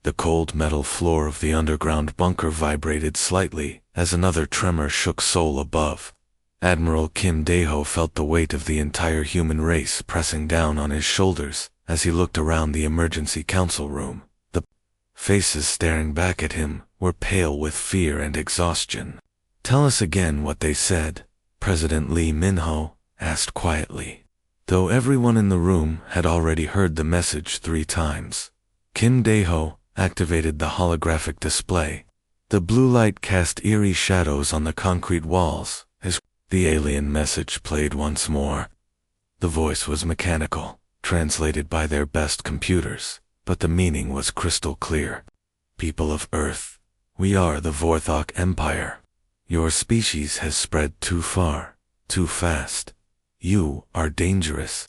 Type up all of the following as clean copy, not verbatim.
The cold metal floor of the underground bunker vibrated slightly as another tremor shook Seoul above. Admiral Kim Dae-ho felt the weight of the entire human race pressing down on his shoulders as he looked around the emergency council room. The faces staring back at him were pale with fear and exhaustion. "Tell us again what they said," President Lee Min-ho asked quietly. Though everyone in the room had already heard the message 3 times, Kim Dae-ho activated the holographic display. The blue light cast eerie shadows on the concrete walls as the alien message played once more. The voice was mechanical, translated by their best computers, but the meaning was crystal clear. "People of Earth, we are the Vorthok Empire. Your species has spread too far, too fast. You are dangerous.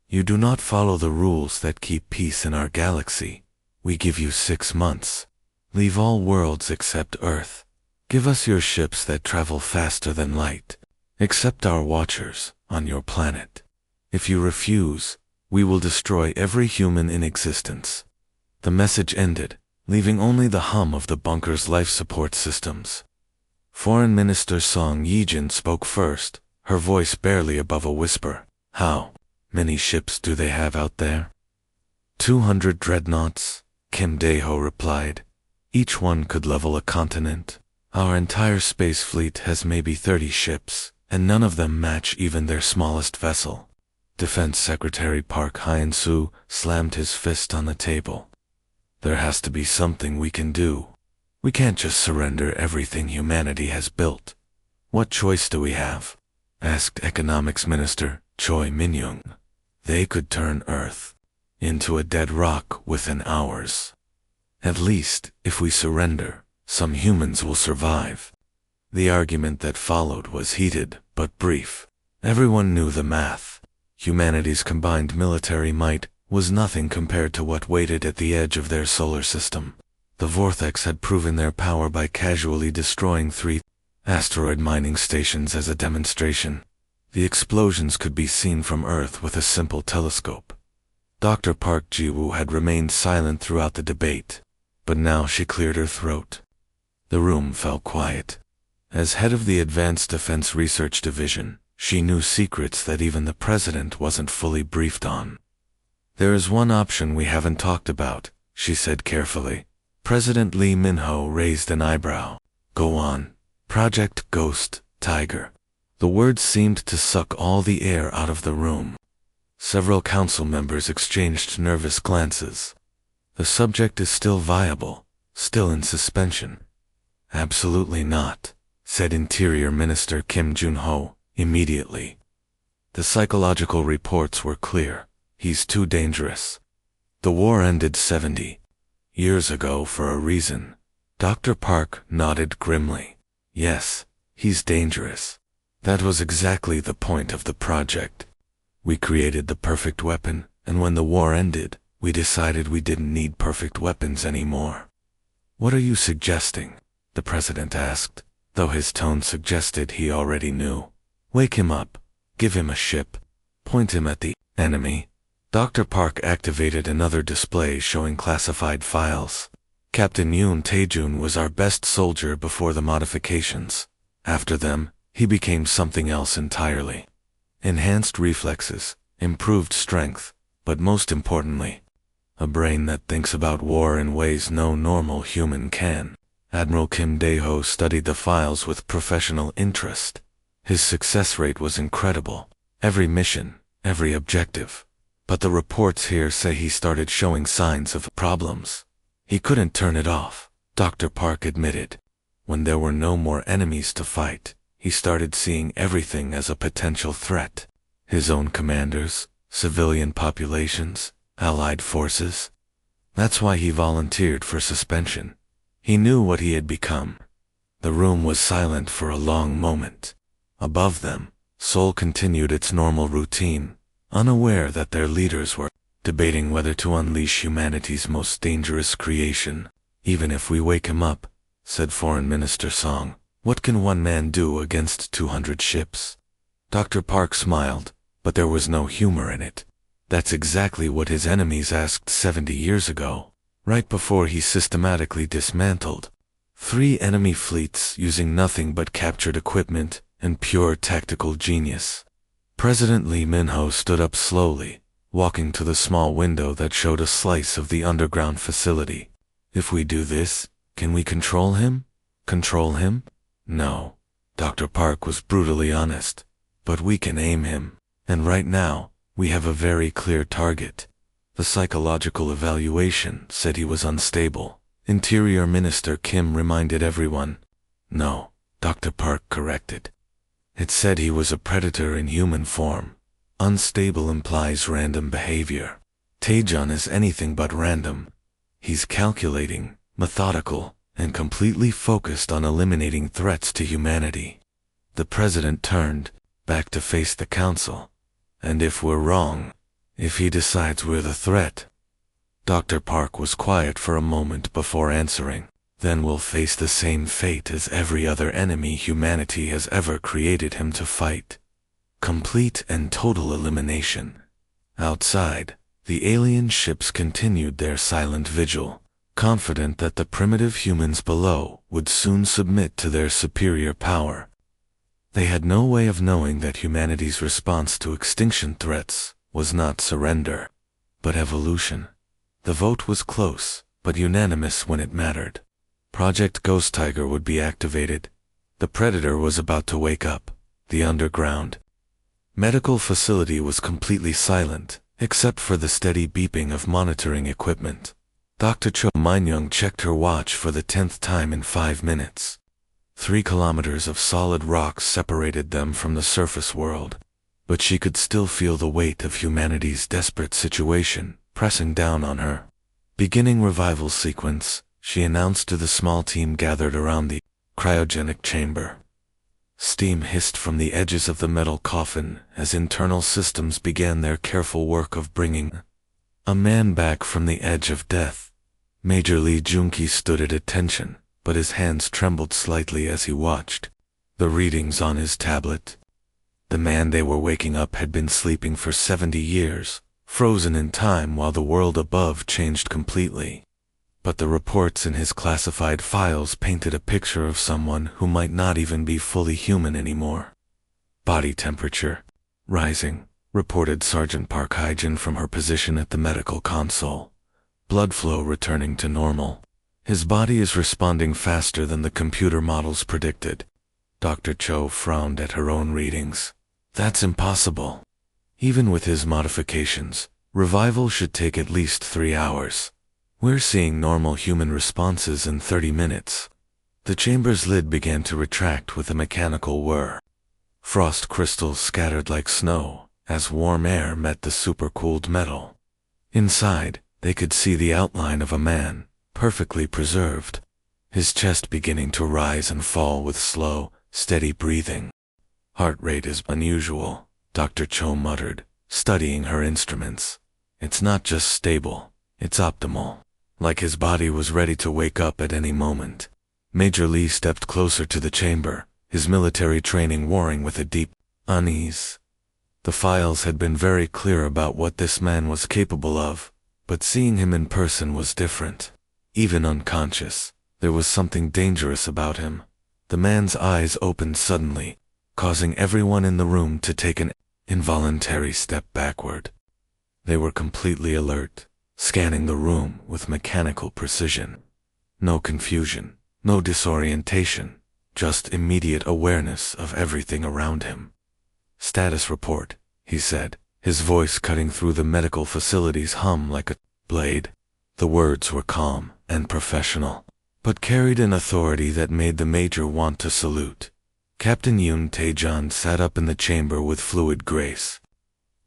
You do not follow the rules that keep peace in our galaxy. We give you 6 months. Leave all worlds except Earth. Give us your ships that travel faster than light. Accept our watchers on your planet. If you refuse, we will destroy every human in existence." The message ended, leaving only the hum of the bunker's life support systems. Foreign Minister Song Yijin spoke first, her voice barely above a whisper. "How many ships do they have out there?" 200 dreadnoughts, Kim Dae-ho replied. "Each one could level a continent. Our entire space fleet has maybe 30 ships, and none of them match even their smallest vessel." Defense Secretary Park Hyun-soo slammed his fist on the table. "There has to be something we can do. We can't just surrender everything humanity has built." "What choice do we have?" asked Economics Minister Choi Min-young. "They could turn Earth into a dead rock within hours. At least, if we surrender, some humans will survive." The argument that followed was heated but brief. Everyone knew the math. Humanity's combined military might was nothing compared to what waited at the edge of their solar system. The Vortex had proven their power by casually destroying 3 asteroid mining stations as a demonstration. The explosions could be seen from Earth with a simple telescope. Dr. Park Ji-woo had remained silent throughout the debate, but now she cleared her throat. The room fell quiet. As head of the Advanced Defense Research Division, she knew secrets that even the president wasn't fully briefed on. "There is one option we haven't talked about," she said carefully. President Lee Min-ho raised an eyebrow. "Go on." "Project Ghost Tiger." The words seemed to suck all the air out of the room. Several council members exchanged nervous glances. "The subject is still viable, still in suspension." "Absolutely not," said Interior Minister Kim Jun-ho immediately. The psychological reports were clear. He's too dangerous. The war ended 70 years ago for a reason. Dr. Park nodded grimly. "Yes, he's dangerous. That was exactly the point of the project. We created the perfect weapon, and when the war ended, we decided we didn't need perfect weapons anymore." "What are you suggesting?" the president asked, though his tone suggested he already knew. "Wake him up. Give him a ship. Point him at the enemy." Dr. Park activated another display showing classified files. "Captain Yoon Tae-jun was our best soldier before the modifications. After them, he became something else entirely. Enhanced reflexes, improved strength, but most importantly, a brain that thinks about war in ways no normal human can." Admiral Kim Dae-ho studied the files with professional interest. His success rate was incredible. Every mission, every objective. But the reports here say he started showing signs of problems. He couldn't turn it off, Dr. Park admitted. When there were no more enemies to fight, he started seeing everything as a potential threat. His own commanders, civilian populations, allied forces. That's why he volunteered for suspension. He knew what he had become. The room was silent for a long moment. Above them, Seoul continued its normal routine, unaware that their leaders were debating whether to unleash humanity's most dangerous creation. "Even if we wake him up," said Foreign Minister Song, "what can one man do against 200 ships?" Dr. Park smiled, but there was no humor in it. "That's exactly what his enemies asked 70 years ago. right before he systematically dismantled 3 enemy fleets using nothing but captured equipment and pure tactical genius. President Lee Min-ho stood up slowly, walking to the small window that showed a slice of the underground facility. If we do this, can we control him? Control him? No. Dr. Park was brutally honest. But we can aim him. And right now, we have a very clear target. The psychological evaluation said he was unstable. Interior Minister Kim reminded everyone. No, Dr. Park corrected. It said he was a predator in human form. Unstable implies random behavior. Taejon is anything but random. He's calculating, methodical, and completely focused on eliminating threats to humanity. The president turned back to face the council. And if we're wrong, if he decides we're the threat. Dr. Park was quiet for a moment before answering. Then we'll face the same fate as every other enemy humanity has ever created him to fight. Complete and total elimination. Outside, the alien ships continued their silent vigil, confident that the primitive humans below would soon submit to their superior power. They had no way of knowing that humanity's response to extinction threats was not surrender, but evolution. The vote was close, but unanimous when it mattered. Project Ghost Tiger would be activated. The Predator was about to wake up. The underground medical facility was completely silent, except for the steady beeping of monitoring equipment. Dr. Cho Minyoung checked her watch for the 10th time in 5 minutes. 3 kilometers of solid rock separated them from the surface world, but she could still feel the weight of humanity's desperate situation pressing down on her. Beginning revival sequence, she announced to the small team gathered around the cryogenic chamber. Steam hissed from the edges of the metal coffin as internal systems began their careful work of bringing a man back from the edge of death. Major Lee Junki stood at attention, but his hands trembled slightly as he watched the readings on his tablet. The man they were waking up had been sleeping for 70 years, frozen in time while the world above changed completely. But the reports in his classified files painted a picture of someone who might not even be fully human anymore. Body temperature rising, reported Sergeant Park Hyjin from her position at the medical console. Blood flow returning to normal. His body is responding faster than the computer models predicted. Dr. Cho frowned at her own readings. That's impossible. Even with his modifications, revival should take at least 3 hours. We're seeing normal human responses in 30 minutes. The chamber's lid began to retract with a mechanical whir. Frost crystals scattered like snow as warm air met the supercooled metal. Inside, they could see the outline of a man, perfectly preserved, his chest beginning to rise and fall with slow, steady breathing. Heart rate is unusual, Dr. Cho muttered, studying her instruments. It's not just stable, it's optimal. Like his body was ready to wake up at any moment. Major Lee stepped closer to the chamber, his military training warring with a deep unease. The files had been very clear about what this man was capable of, but seeing him in person was different. Even unconscious, there was something dangerous about him. The man's eyes opened suddenly, causing everyone in the room to take an involuntary step backward. They were completely alert, scanning the room with mechanical precision. No confusion, no disorientation, just immediate awareness of everything around him. Status report, he said, his voice cutting through the medical facility's hum like a blade. The words were calm and professional, but carried an authority that made the major want to salute. Captain Yoon Taejon sat up in the chamber with fluid grace.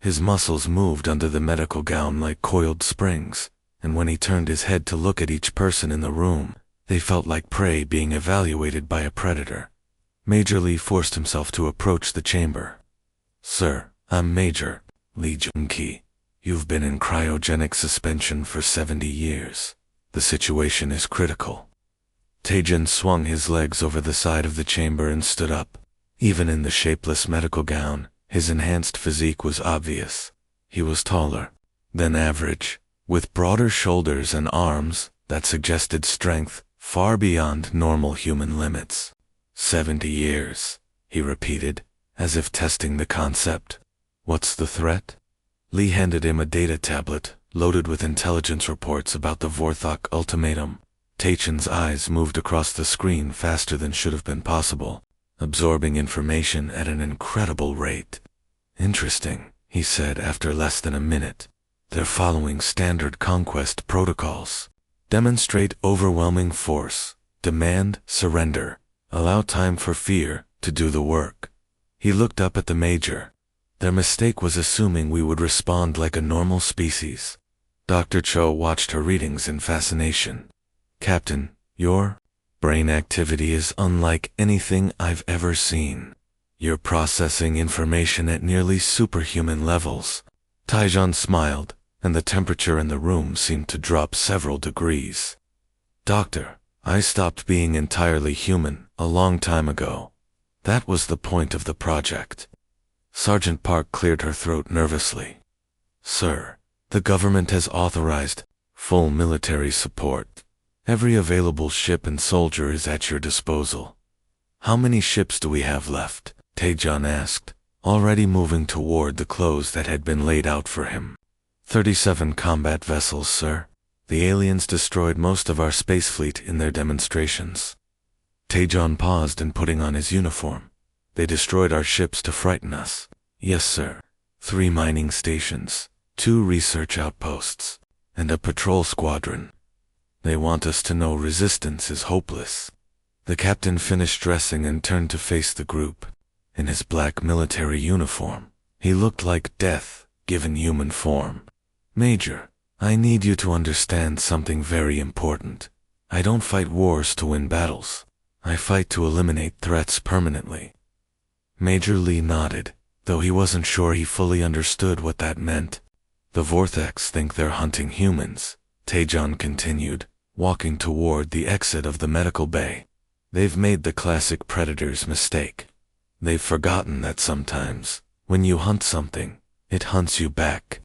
His muscles moved under the medical gown like coiled springs, and when he turned his head to look at each person in the room, they felt like prey being evaluated by a predator. Major Lee forced himself to approach the chamber. Sir, I'm Major Lee Junki. You've been in cryogenic suspension for 70 years. The situation is critical. Taejon swung his legs over the side of the chamber and stood up. Even in the shapeless medical gown, his enhanced physique was obvious. He was taller than average, with broader shoulders and arms that suggested strength far beyond normal human limits. 70 years, he repeated, as if testing the concept. What's the threat? Lee handed him a data tablet, loaded with intelligence reports about the Vorthok ultimatum. Tachen's eyes moved across the screen faster than should have been possible, absorbing information at an incredible rate. Interesting, he said after less than a minute. They're following standard conquest protocols. Demonstrate overwhelming force. Demand surrender. Allow time for fear to do the work. He looked up at the Major. Their mistake was assuming we would respond like a normal species. Dr. Cho watched her readings in fascination. Captain, your brain activity is unlike anything I've ever seen. You're processing information at nearly superhuman levels. Taijon smiled, and the temperature in the room seemed to drop several degrees. Doctor, I stopped being entirely human a long time ago. That was the point of the project. Sergeant Park cleared her throat nervously. Sir, the government has authorized full military support. Every available ship and soldier is at your disposal. How many ships do we have left? Taejon asked, already moving toward the clothes that had been laid out for him. 37 combat vessels, sir. The aliens destroyed most of our space fleet in their demonstrations. Taejon paused in putting on his uniform. They destroyed our ships to frighten us. Yes, sir. 3 mining stations, 2 research outposts, and a patrol squadron. They want us to know resistance is hopeless. The captain finished dressing and turned to face the group. In his black military uniform, he looked like death, given human form. Major, I need you to understand something very important. I don't fight wars to win battles. I fight to eliminate threats permanently. Major Lee nodded, though he wasn't sure he fully understood what that meant. The Vortex think they're hunting humans, Taejon continued, walking toward the exit of the medical bay. They've made the classic predator's mistake. They've forgotten that sometimes, when you hunt something, it hunts you back.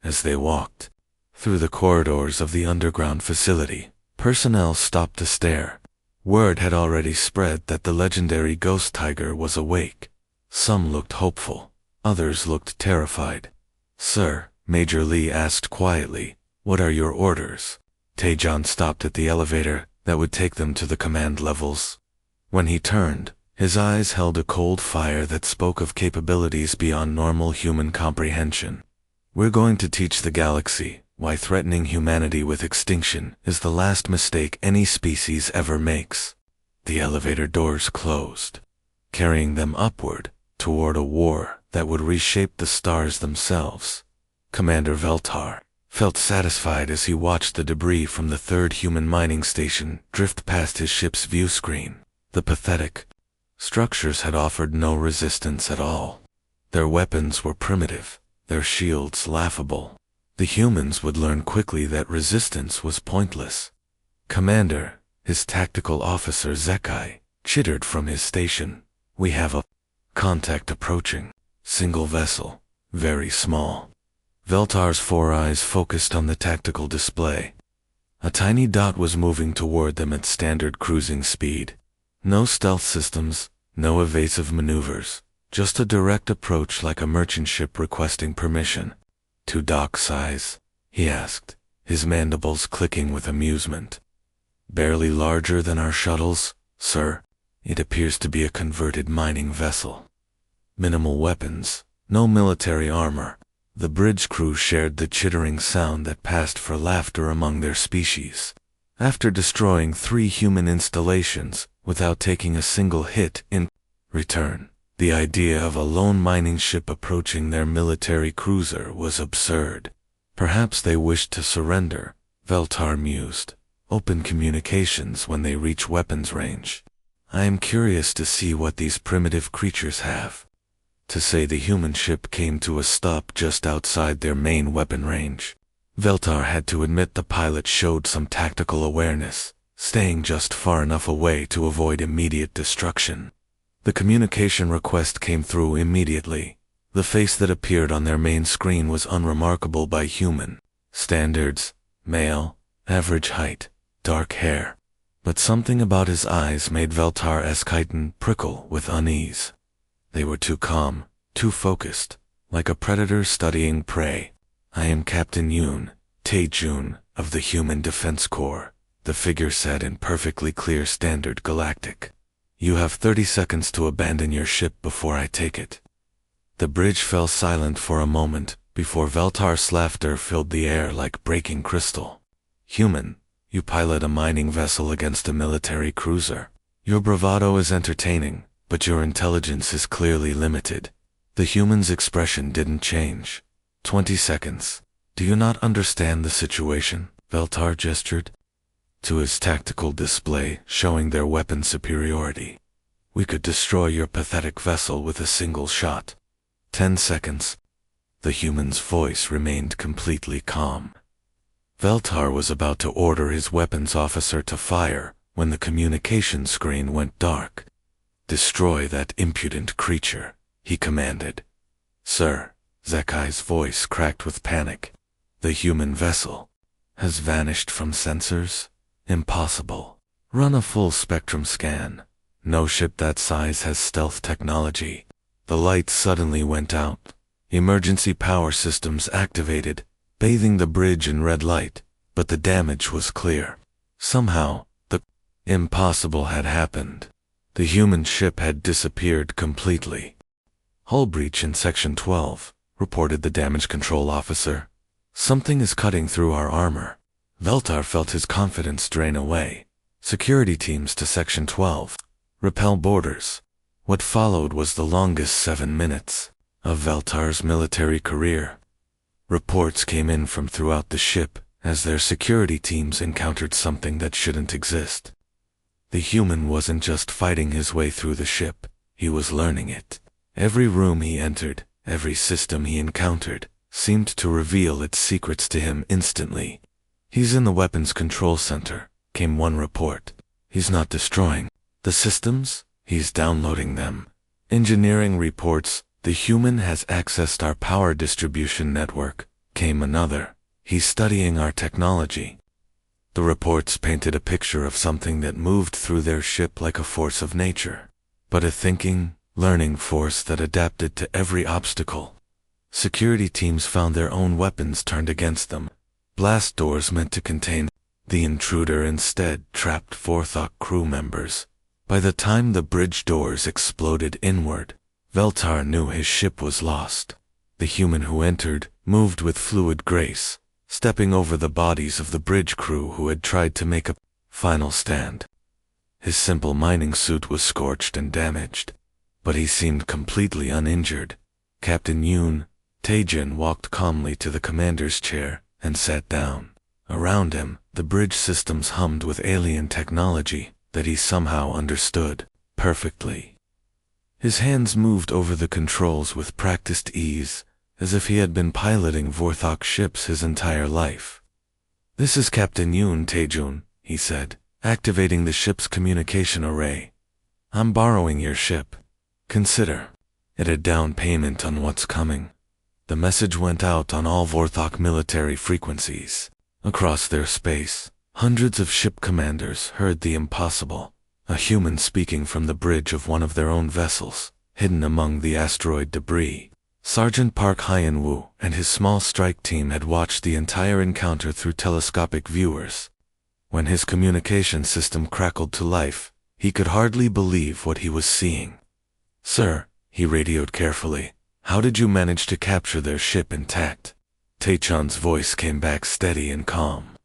As they walked through the corridors of the underground facility, personnel stopped to stare. Word had already spread that the legendary Ghost Tiger was awake. Some looked hopeful, others looked terrified. Sir, Major Lee asked quietly, what are your orders? Taejon stopped at the elevator that would take them to the command levels. When he turned, his eyes held a cold fire that spoke of capabilities beyond normal human comprehension. We're going to teach the galaxy why threatening humanity with extinction is the last mistake any species ever makes. The elevator doors closed, carrying them upward toward a war that would reshape the stars themselves. Commander Veltar felt satisfied as he watched the debris from the 3rd human mining station drift past his ship's view screen. The pathetic structures had offered no resistance at all. Their weapons were primitive, their shields laughable. The humans would learn quickly that resistance was pointless. Commander, his tactical officer Zekai, chittered from his station. We have a contact approaching. Single vessel, very small. Veltar's 4 eyes focused on the tactical display. A tiny dot was moving toward them at standard cruising speed. No stealth systems, no evasive maneuvers, just a direct approach like a merchant ship requesting permission. To dock size? He asked, his mandibles clicking with amusement. Barely larger than our shuttles, sir. It appears to be a converted mining vessel. Minimal weapons, no military armor. The bridge crew shared the chittering sound that passed for laughter among their species. After destroying 3 human installations without taking a single hit in return, the idea of a lone mining ship approaching their military cruiser was absurd. Perhaps they wished to surrender, Veltar mused. Open communications when they reach weapons range. I am curious to see what these primitive creatures have to say. The human ship came to a stop just outside their main weapon range. Veltar had to admit the pilot showed some tactical awareness, staying just far enough away to avoid immediate destruction. The communication request came through immediately. The face that appeared on their main screen was unremarkable by human standards, male, average height, dark hair. But something about his eyes made Veltar Eskiten prickle with unease. They were too calm, too focused, like a predator studying prey. "I am Captain Yoon, Tae-jun, of the Human Defense Corps," the figure said in perfectly clear Standard Galactic. "You have 30 seconds to abandon your ship before I take it." The bridge fell silent for a moment, before Veltar's laughter filled the air like breaking crystal. "Human, you pilot a mining vessel against a military cruiser. Your bravado is entertaining, but your intelligence is clearly limited." The human's expression didn't change. 20 seconds. "Do you not understand the situation?" Veltar gestured to his tactical display showing their weapon superiority. "We could destroy your pathetic vessel with a single shot." 10 seconds. The human's voice remained completely calm. Veltar was about to order his weapons officer to fire when the communication screen went dark. "Destroy that impudent creature," he commanded. "Sir," Zekai's voice cracked with panic. "The human vessel has vanished from sensors? Impossible. Run a full spectrum scan. No ship that size has stealth technology." The lights suddenly went out. Emergency power systems activated, bathing the bridge in red light, but the damage was clear. Somehow, the impossible had happened. The human ship had disappeared completely. "Hull breach in Section 12, reported the damage control officer. "Something is cutting through our armor." Veltar felt his confidence drain away. "Security teams to Section 12. Repel boarders." What followed was the longest 7 minutes of Veltar's military career. Reports came in from throughout the ship as their security teams encountered something that shouldn't exist. The human wasn't just fighting his way through the ship, he was learning it. Every room he entered, every system he encountered, seemed to reveal its secrets to him instantly. "He's in the weapons control center," came one report. "He's not destroying the systems, he's downloading them." "Engineering reports, the human has accessed our power distribution network," came another. "He's studying our technology." The reports painted a picture of something that moved through their ship like a force of nature, but a thinking, learning force that adapted to every obstacle. Security teams found their own weapons turned against them. Blast doors meant to contain the intruder instead trapped Vorthok crew members. By the time the bridge doors exploded inward, Veltar knew his ship was lost. The human who entered moved with fluid grace, stepping over the bodies of the bridge crew who had tried to make a final stand. His simple mining suit was scorched and damaged, but he seemed completely uninjured. Captain Yoon, Tae-jun walked calmly to the commander's chair and sat down. Around him, the bridge systems hummed with alien technology that he somehow understood perfectly. His hands moved over the controls with practiced ease, as if he had been piloting Vorthok ships his entire life. "This is Captain Yoon, Tae-jun," he said, activating the ship's communication array. "I'm borrowing your ship. Consider it a down payment on what's coming." The message went out on all Vorthok military frequencies. Across their space, hundreds of ship commanders heard the impossible, a human speaking from the bridge of one of their own vessels, hidden among the asteroid debris. Sergeant Park Hyun-woo and his small strike team had watched the entire encounter through telescopic viewers. When his communication system crackled to life, he could hardly believe what he was seeing. "Sir," he radioed carefully, "how did you manage to capture their ship intact?" Tae-chan's voice came back steady and calm.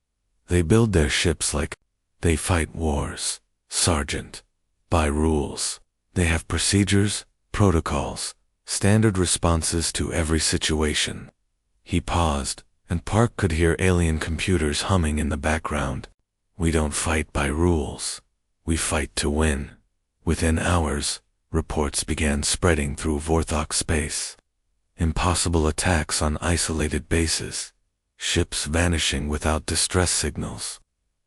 "They build their ships like they fight wars, Sergeant. By rules. They have procedures, protocols, standard responses to every situation." He paused, and Park could hear alien computers humming in the background. "We don't fight by rules. We fight to win." Within hours, reports began spreading through Vorthok space. Impossible attacks on isolated bases. Ships vanishing without distress signals.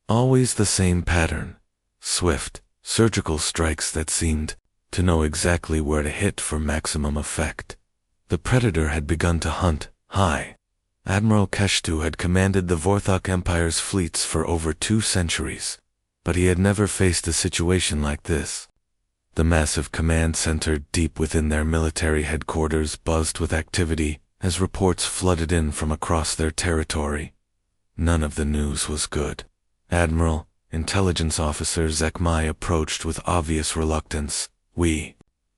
Always the same pattern. Swift, surgical strikes that seemed to know exactly where to hit for maximum effect. The predator had begun to hunt high Admiral Keshtu had commanded the Vorthok Empire's fleets for over 2 centuries, but he had never faced a situation like this. The massive command center deep within their military headquarters buzzed with activity as reports flooded in from across their territory. None of the news was good. Admiral, Intelligence Officer Zekmai approached with obvious reluctance. "We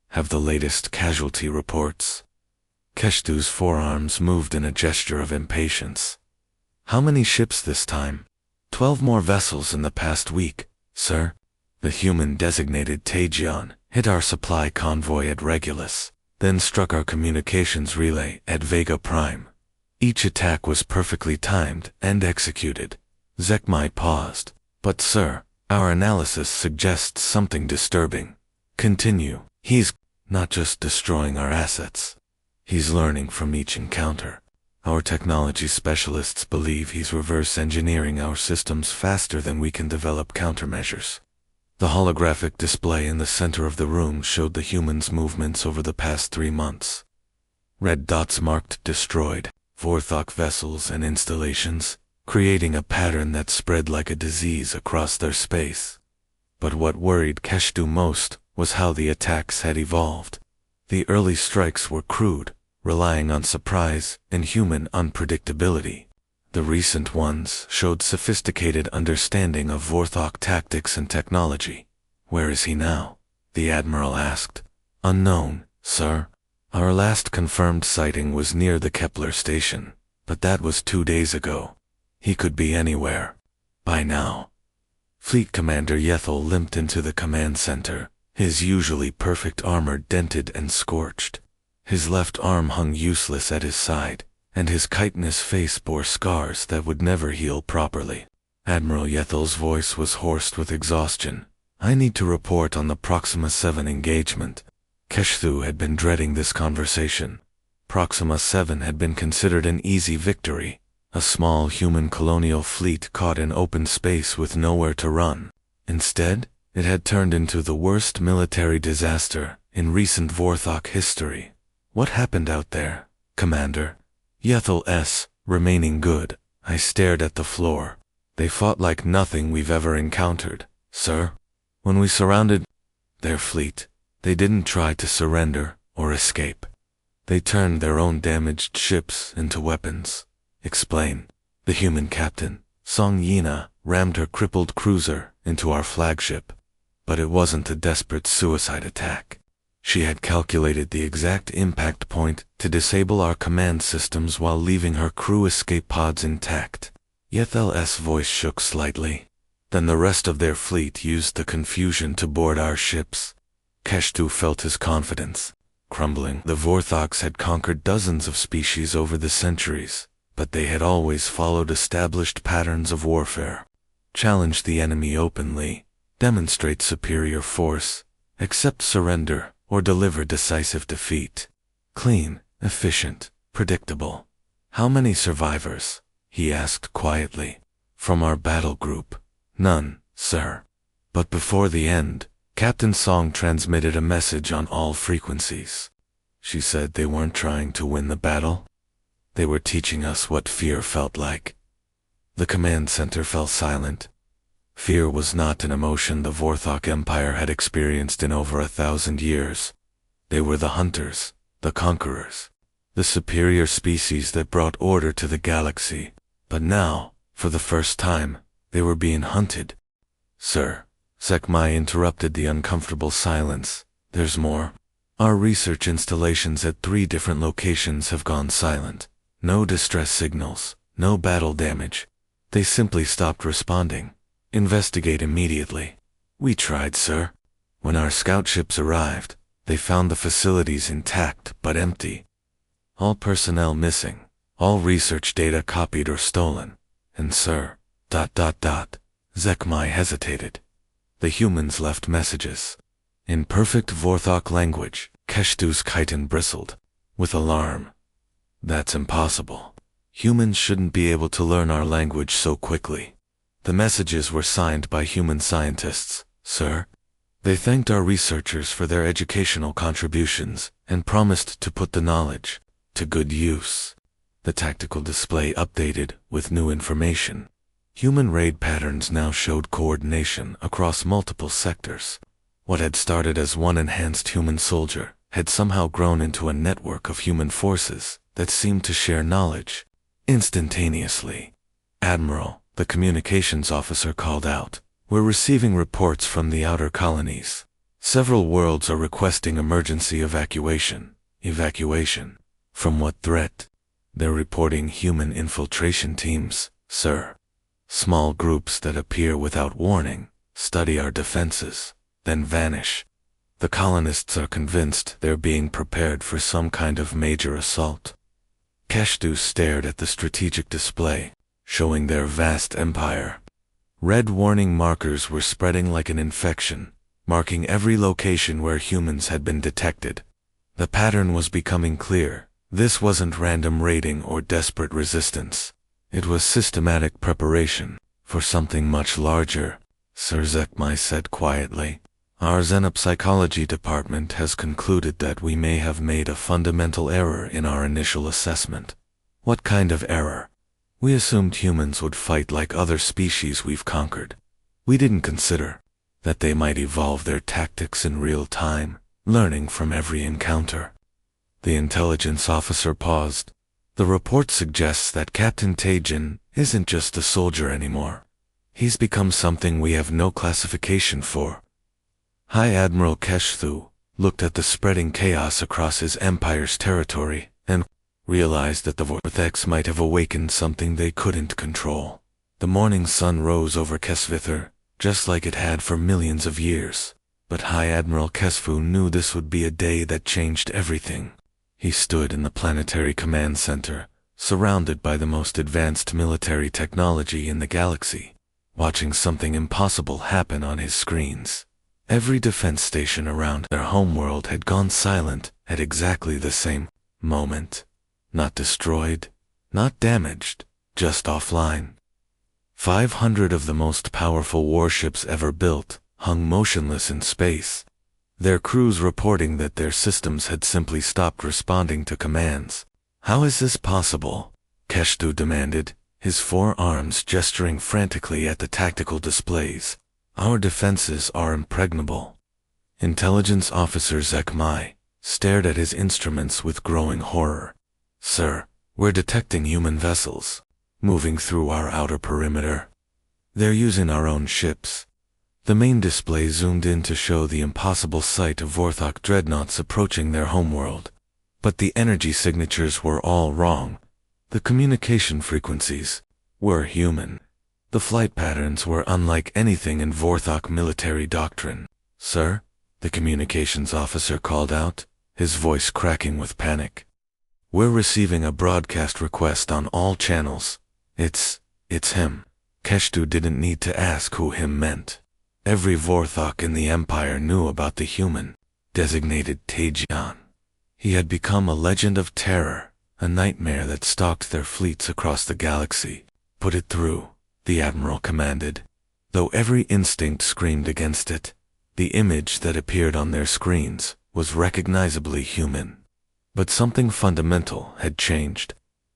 have the latest casualty reports." Keshtu's forearms moved in a gesture of impatience. "How many ships this time?" 12 more vessels in the past week, sir." The human-designated Taejion hit our supply convoy at Regulus, then struck our communications relay at Vega Prime. Each attack was perfectly timed and executed. Zekmai paused. "But sir, our analysis suggests something disturbing." "Continue." "He's not just destroying our assets. He's learning from each encounter. Our technology specialists believe he's reverse engineering our systems faster than we can develop countermeasures." The holographic display in the center of the room showed the humans' movements over the past 3 months. Red dots marked destroyed Vorthok vessels and installations, creating a pattern that spread like a disease across their space. But what worried Keshtu most was how the attacks had evolved. The early strikes were crude, relying on surprise and human unpredictability. The recent ones showed sophisticated understanding of Vorthok tactics and technology. "Where is he now?" the Admiral asked. "Unknown, sir. Our last confirmed sighting was near the Kepler station, but that was 2 days ago. He could be anywhere by now." Fleet Commander Yethel limped into the command center, his usually perfect armor dented and scorched. His left arm hung useless at his side, and his chitinous face bore scars that would never heal properly. Admiral Yethel's voice was hoarse with exhaustion. "I need to report on the Proxima 7 engagement." Keshtu had been dreading this conversation. Proxima 7 had been considered an easy victory, a small human colonial fleet caught in open space with nowhere to run. Instead, it had turned into the worst military disaster in recent Vorthok history. "What happened out there, Commander?" Yethel remaining good. I stared at the floor. "They fought like nothing we've ever encountered, sir. When we surrounded their fleet, they didn't try to surrender or escape. They turned their own damaged ships into weapons." "Explain." The human captain, Song Yina, rammed her crippled cruiser into our flagship. But it wasn't a desperate suicide attack. She had calculated the exact impact point to disable our command systems while leaving her crew escape pods intact. Yethel's voice shook slightly. "Then the rest of their fleet used the confusion to board our ships." Keshtu felt his confidence crumbling. The Vorthoks had conquered dozens of species over the centuries, but they had always followed established patterns of warfare. Challenge the enemy openly, demonstrate superior force, accept surrender, or deliver decisive defeat. Clean, efficient, predictable. "How many survivors?" he asked quietly. "From our battle group. None, sir." But before the end, Captain Song transmitted a message on all frequencies. She said they weren't trying to win the battle. They were teaching us what fear felt like. The command center fell silent. Fear was not an emotion the Vorthok Empire had experienced in over 1,000 years. They were the hunters, the conquerors, the superior species that brought order to the galaxy. But now, for the first time, they were being hunted. "Sir," Zekmai interrupted the uncomfortable silence, "there's more. Our research installations at 3 different locations have gone silent. No distress signals, no battle damage. They simply stopped responding. Investigate immediately." "We tried, sir. When our scout ships arrived, they found the facilities intact but empty. All personnel missing, all research data copied or stolen. And sir, ... Zekmai hesitated. The humans left messages. In perfect Vorthok language. Keshtu's chitin bristled with alarm. "That's impossible. Humans shouldn't be able to learn our language so quickly." "The messages were signed by human scientists, sir. They thanked our researchers for their educational contributions and promised to put the knowledge to good use." The tactical display updated with new information. Human raid patterns now showed coordination across multiple sectors. What had started as one enhanced human soldier had somehow grown into a network of human forces that seemed to share knowledge instantaneously. "Admiral," the communications officer called out, "we're receiving reports from the outer colonies. Several worlds are requesting emergency evacuation. Evacuation? From what threat?" "They're reporting human infiltration teams, sir. Small groups that appear without warning, study our defenses, then vanish. The colonists are convinced they're being prepared for some kind of major assault." Keshtu stared at the strategic display, showing their vast empire. Red warning markers were spreading like an infection, marking every location where humans had been detected. The pattern was becoming clear. This wasn't random raiding or desperate resistance. It was systematic preparation for something much larger, Sir Zekmai said quietly. "Our Xenopsychology department has concluded that we may have made a fundamental error in our initial assessment." "What kind of error?" "We assumed humans would fight like other species we've conquered. We didn't consider that they might evolve their tactics in real time, learning from every encounter." The intelligence officer paused. "The report suggests that Captain Taejin isn't just a soldier anymore. He's become something we have no classification for." High Admiral Keshtu looked at the spreading chaos across his empire's territory and realized that the Vortex might have awakened something they couldn't control. The morning sun rose over Kesvither, just like it had for millions of years. But High Admiral Kesfu knew this would be a day that changed everything. He stood in the planetary command center, surrounded by the most advanced military technology in the galaxy, watching something impossible happen on his screens. Every defense station around their homeworld had gone silent at exactly the same moment. Not destroyed, not damaged, just offline. 500 of the most powerful warships ever built hung motionless in space, their crews reporting that their systems had simply stopped responding to commands. "How is this possible?" Keshtu demanded, his forearms gesturing frantically at the tactical displays. "Our defenses are impregnable." Intelligence Officer Zekmai stared at his instruments with growing horror. "Sir, we're detecting human vessels moving through our outer perimeter. They're using our own ships." The main display zoomed in to show the impossible sight of Vorthok dreadnoughts approaching their homeworld. But the energy signatures were all wrong. The communication frequencies were human. The flight patterns were unlike anything in Vorthok military doctrine. "Sir," the communications officer called out, his voice cracking with panic. "We're receiving a broadcast request on all channels. It's him." Keshtu didn't need to ask who him meant. Every Vorthok in the Empire knew about the human, designated Taejin. He had become a legend of terror, a nightmare that stalked their fleets across the galaxy. "Put it through," the Admiral commanded. Though every instinct screamed against it, the image that appeared on their screens was recognizably human. But something fundamental had changed.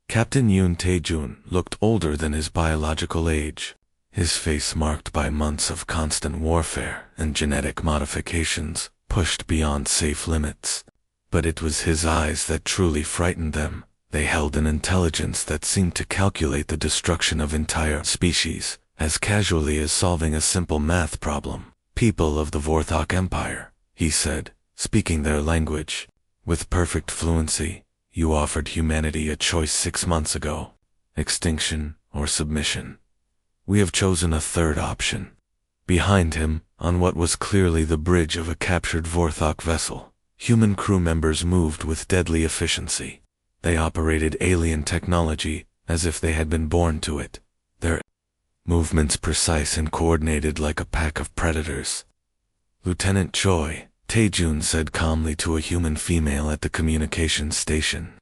Captain Yoon Taejun looked older than his biological age, his face marked by months of constant warfare and genetic modifications pushed beyond safe limits. But it was his eyes that truly frightened them. They held an intelligence that seemed to calculate the destruction of entire species as casually as solving a simple math problem. "People of the Vorthok Empire," he said, speaking their language with perfect fluency, "you offered humanity a choice 6 months ago: extinction or submission. We have chosen a third option." Behind him, on what was clearly the bridge of a captured Vorthok vessel, human crew members moved with deadly efficiency. They operated alien technology as if they had been born to it, their movements precise and coordinated like a pack of predators. "Lieutenant Choi," Taejun said calmly to a human female at the communications station,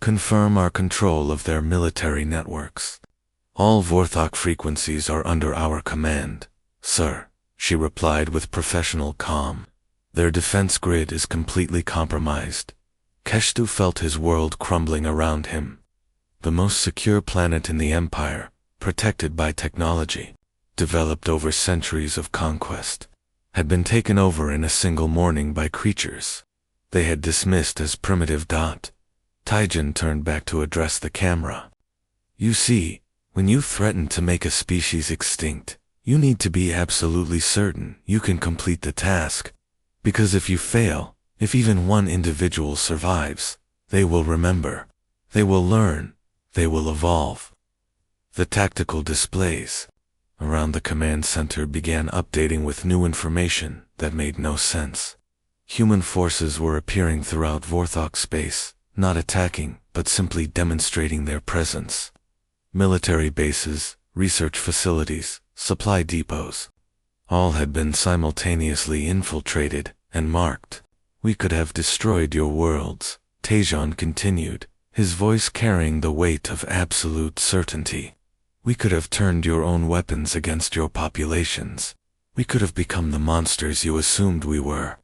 "confirm our control of their military networks." "All Vorthok frequencies are under our command, sir," she replied with professional calm. "Their defense grid is completely compromised." Keshtu felt his world crumbling around him. the most secure planet in the Empire, protected by technology, developed over centuries of conquest, had been taken over in a single morning by creatures they had dismissed as primitive. Taijin turned back to address the camera. You see, when you threaten to make a species extinct, you need to be absolutely certain you can complete the task, because if you fail, if even one individual survives, they will remember, they will learn, they will evolve. The tactical displays around the command center began updating with new information that made no sense. Human forces were appearing throughout Vorthok space, not attacking, but simply demonstrating their presence. Military bases, research facilities, supply depots, all had been simultaneously infiltrated and marked. We could have destroyed your worlds, Taejon continued, his voice carrying the weight of absolute certainty. We could have turned your own weapons against your populations. We could have become the monsters you assumed we were.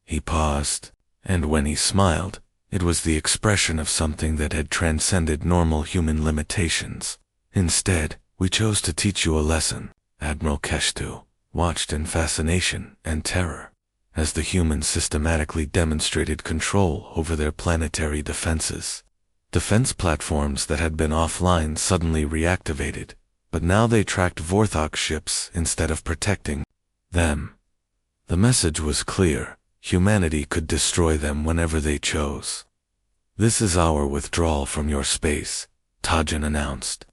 He paused, and when he smiled, it was the expression of something that had transcended normal human limitations. Instead, we chose to teach you a lesson. Admiral Keshtu watched in fascination and terror as the humans systematically demonstrated control over their planetary defenses. Defense platforms that had been offline suddenly reactivated, but now they tracked Vorthok ships instead of protecting them. The message was clear. Humanity could destroy them whenever they chose. This is our withdrawal from your space, Taijin announced.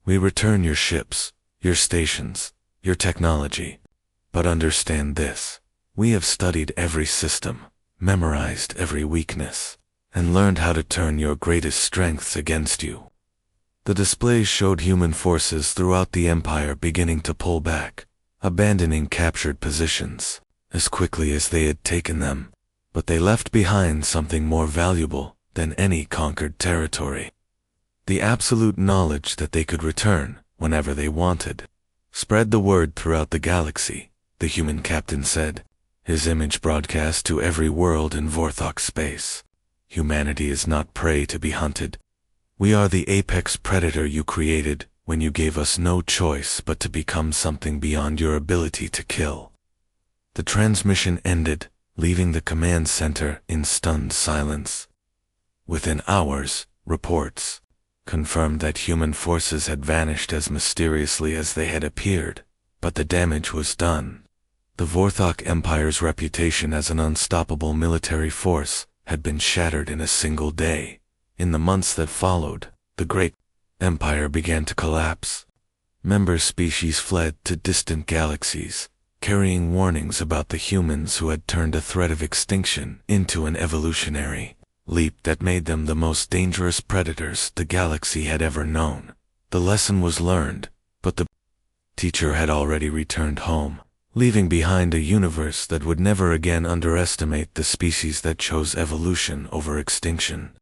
We return your ships, your stations, your technology. But understand this. We have studied every system, memorized every weakness, and learned how to turn your greatest strengths against you. The displays showed human forces throughout the Empire beginning to pull back, abandoning captured positions as quickly as they had taken them, but they left behind something more valuable than any conquered territory. The absolute knowledge that they could return whenever they wanted. Spread the word throughout the galaxy, the human captain said, his image broadcast to every world in Vorthok space. Humanity is not prey to be hunted. We are the apex predator you created when you gave us no choice but to become something beyond your ability to kill. The transmission ended, leaving the command center in stunned silence. Within hours, reports confirmed that human forces had vanished as mysteriously as they had appeared, but the damage was done. The Vorthok Empire's reputation as an unstoppable military force had been shattered in a single day. In the months that followed, the great empire began to collapse. Member species fled to distant galaxies, carrying warnings about the humans who had turned a threat of extinction into an evolutionary leap that made them the most dangerous predators the galaxy had ever known. The lesson was learned, but the teacher had already returned home, leaving behind a universe that would never again underestimate the species that chose evolution over extinction.